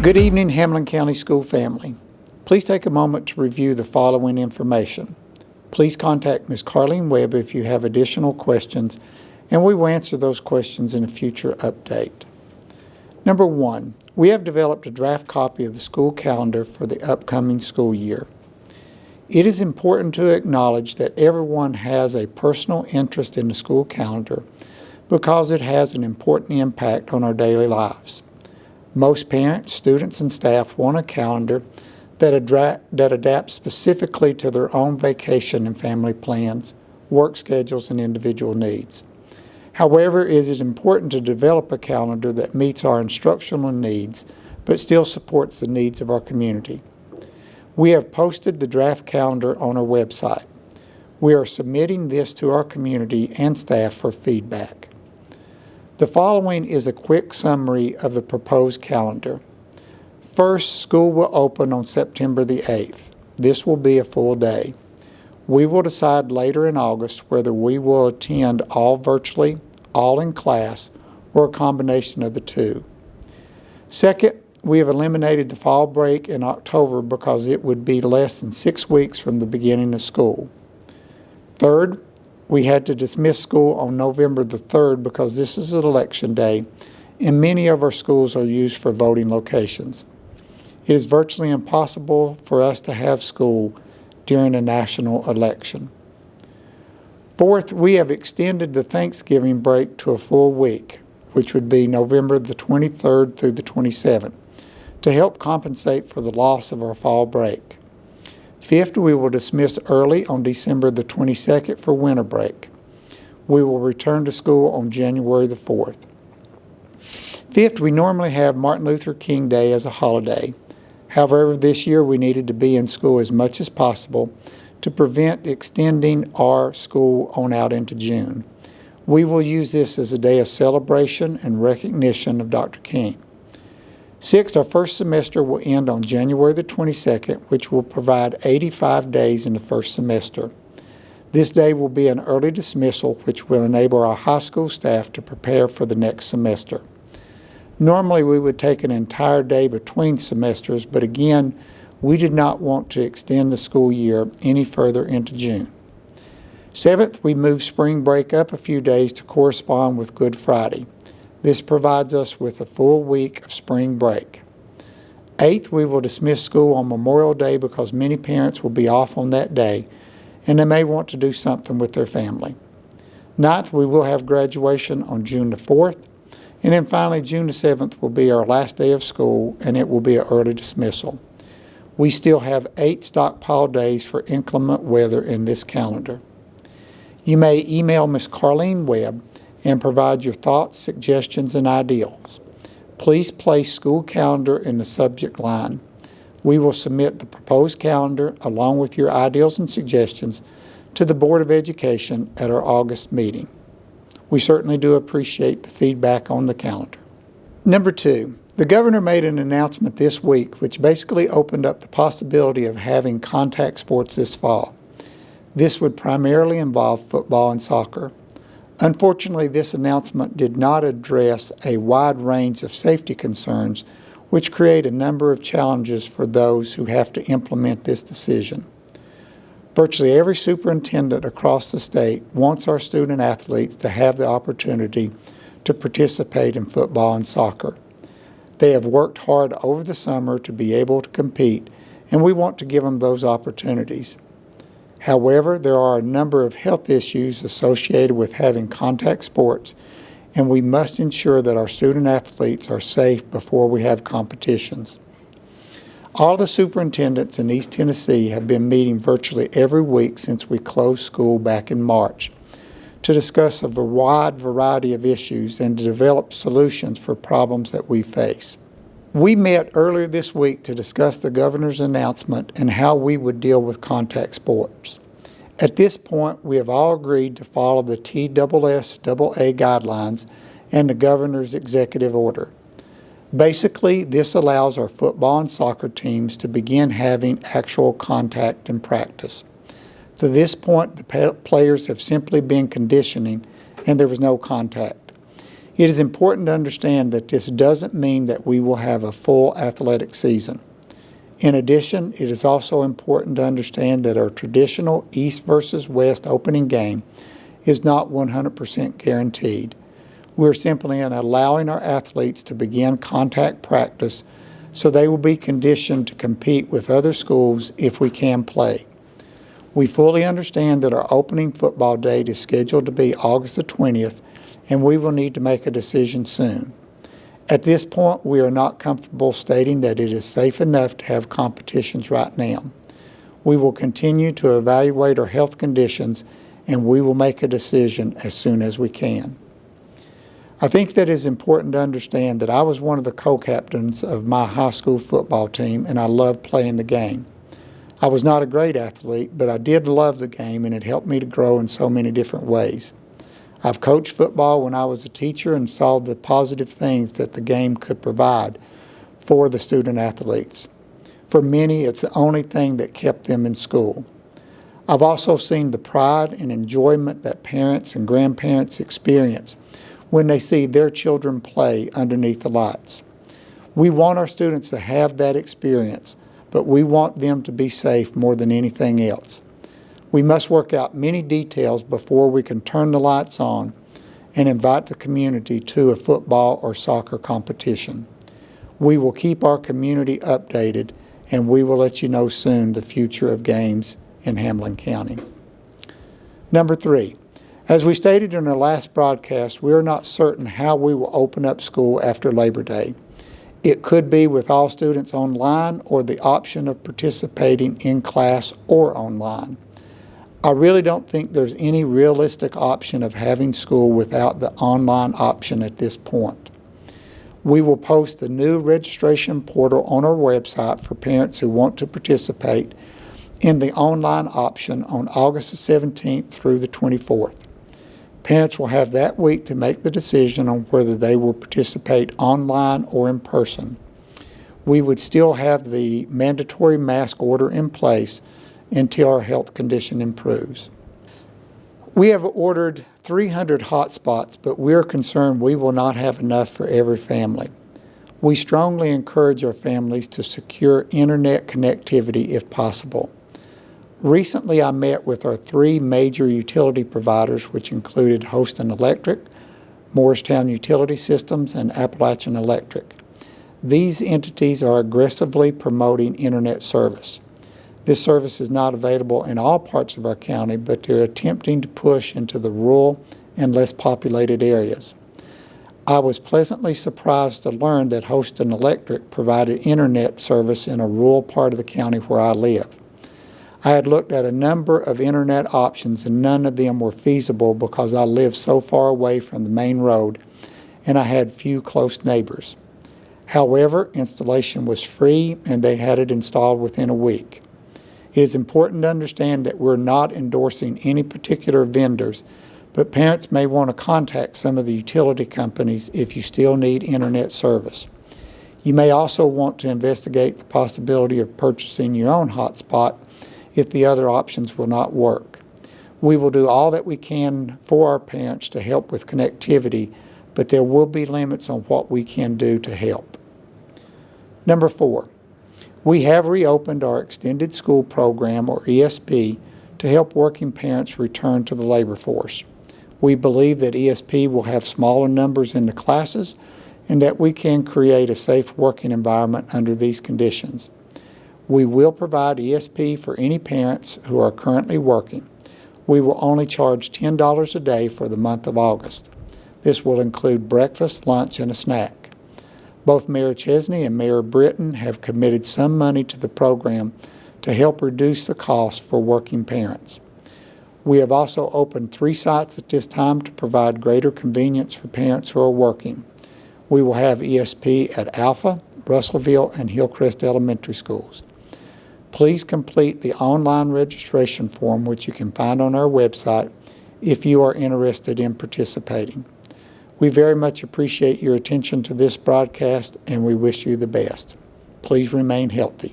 Good evening, Hamlin County School family. Please take a moment to review the following information. Please contact Ms. Carlene Webb if you have additional questions, and we will answer those questions in a future update. Number 1, we have developed a draft copy of the school calendar for the upcoming school year. It is important to acknowledge that everyone has a personal interest in the school calendar because it has an important impact on our daily lives. Most parents, students, and staff want a calendar that adapts specifically to their own vacation and family plans, work schedules, and individual needs. However, it is important to develop a calendar that meets our instructional needs but still supports the needs of our community. We have posted the draft calendar on our website. We are submitting this to our community and staff for feedback. The following is a quick summary of the proposed calendar. First, school will open on September the 8th. This will be a full day. We will decide later in August whether we will attend all virtually, all in class, or a combination of the two. Second, we have eliminated the fall break in October because it would be less than 6 weeks from the beginning of school. Third, we had to dismiss school on November the 3rd because this is an election day and many of our schools are used for voting locations. It is virtually impossible for us to have school during a national election. Fourth, we have extended the Thanksgiving break to a full week, which would be November the 23rd through the 27th, to help compensate for the loss of our fall break. Fifth, we will dismiss early on December the 22nd for winter break. We will return to school on January the 4th. Fifth, we normally have Martin Luther King Day as a holiday. However, this year we needed to be in school as much as possible to prevent extending our school on out into June. We will use this as a day of celebration and recognition of Dr. King. Sixth, our first semester will end on January the 22nd, which will provide 85 days in the first semester. This day will be an early dismissal, which will enable our high school staff to prepare for the next semester. Normally, we would take an entire day between semesters, but again, we did not want to extend the school year any further into June. Seventh, we moved spring break up a few days to correspond with Good Friday. This provides us with a full week of spring break. Eighth, we will dismiss school on Memorial Day because many parents will be off on that day and they may want to do something with their family. Ninth, we will have graduation on June the 4th. And then finally, June the 7th will be our last day of school and it will be an early dismissal. We still have 8 stockpile days for inclement weather in this calendar. You may email Ms. Carlene Webb and provide your thoughts, suggestions, and ideals. Please place school calendar in the subject line. We will submit the proposed calendar along with your ideals and suggestions to the Board of Education at our August meeting. We certainly do appreciate the feedback on the calendar. Number 2, the governor made an announcement this week which basically opened up the possibility of having contact sports this fall. This would primarily involve football and soccer. Unfortunately, this announcement did not address a wide range of safety concerns, which create a number of challenges for those who have to implement this decision. Virtually every superintendent across the state wants our student athletes to have the opportunity to participate in football and soccer. They have worked hard over the summer to be able to compete, and we want to give them those opportunities. However, there are a number of health issues associated with having contact sports, and we must ensure that our student athletes are safe before we have competitions. All the superintendents in East Tennessee have been meeting virtually every week since we closed school back in March to discuss a wide variety of issues and to develop solutions for problems that we face. We met earlier this week to discuss the governor's announcement and how we would deal with contact sports. At this point, we have all agreed to follow the TSSAA guidelines and the governor's executive order. Basically, this allows our football and soccer teams to begin having actual contact and practice. To this point, the players have simply been conditioning and there was no contact. It is important to understand that this doesn't mean that we will have a full athletic season. In addition, it is also important to understand that our traditional East versus West opening game is not 100% guaranteed. We're simply allowing our athletes to begin contact practice so they will be conditioned to compete with other schools if we can play. We fully understand that our opening football date is scheduled to be August the 20th, and we will need to make a decision soon. At this point, we are not comfortable stating that it is safe enough to have competitions right now. We will continue to evaluate our health conditions, and we will make a decision as soon as we can. I think that it is important to understand that I was one of the co-captains of my high school football team, and I loved playing the game. I was not a great athlete, but I did love the game, and it helped me to grow in so many different ways. I've coached football when I was a teacher and saw the positive things that the game could provide for the student athletes. For many, it's the only thing that kept them in school. I've also seen the pride and enjoyment that parents and grandparents experience when they see their children play underneath the lights. We want our students to have that experience, but we want them to be safe more than anything else. We must work out many details before we can turn the lights on and invite the community to a football or soccer competition. We will keep our community updated, and we will let you know soon the future of games in Hamlin County. Number 3. As we stated in our last broadcast, we are not certain how we will open up school after Labor Day. It could be with all students online or the option of participating in class or online. I really don't think there's any realistic option of having school without the online option at this point. We will post the new registration portal on our website for parents who want to participate in the online option on August the 17th through the 24th. Parents will have that week to make the decision on whether they will participate online or in person. We would still have the mandatory mask order in place until our health condition improves. We have ordered 300 hotspots, but we're concerned we will not have enough for every family. We strongly encourage our families to secure internet connectivity if possible. Recently, I met with our 3 major utility providers, which included Houston Electric, Morristown Utility Systems, and Appalachian Electric. These entities are aggressively promoting internet service. This service is not available in all parts of our county, but they're attempting to push into the rural and less populated areas. I was pleasantly surprised to learn that Houston Electric provided internet service in a rural part of the county where I live. I had looked at a number of internet options, and none of them were feasible because I live so far away from the main road and I had few close neighbors. However, installation was free and they had it installed within a week. It is important to understand that we're not endorsing any particular vendors, but parents may want to contact some of the utility companies if you still need internet service. You may also want to investigate the possibility of purchasing your own hotspot if the other options will not work. We will do all that we can for our parents to help with connectivity, but there will be limits on what we can do to help. Number 4, we have reopened our Extended School Program, or ESP, to help working parents return to the labor force. We believe that ESP will have smaller numbers in the classes and that we can create a safe working environment under these conditions. We will provide ESP for any parents who are currently working. We will only charge $10 a day for the month of August. This will include breakfast, lunch, and a snack. Both Mayor Chesney and Mayor Britton have committed some money to the program to help reduce the cost for working parents. We have also opened 3 sites at this time to provide greater convenience for parents who are working. We will have ESP at Alpha, Russellville, and Hillcrest Elementary Schools. Please complete the online registration form, which you can find on our website, if you are interested in participating. We very much appreciate your attention to this broadcast, and we wish you the best. Please remain healthy.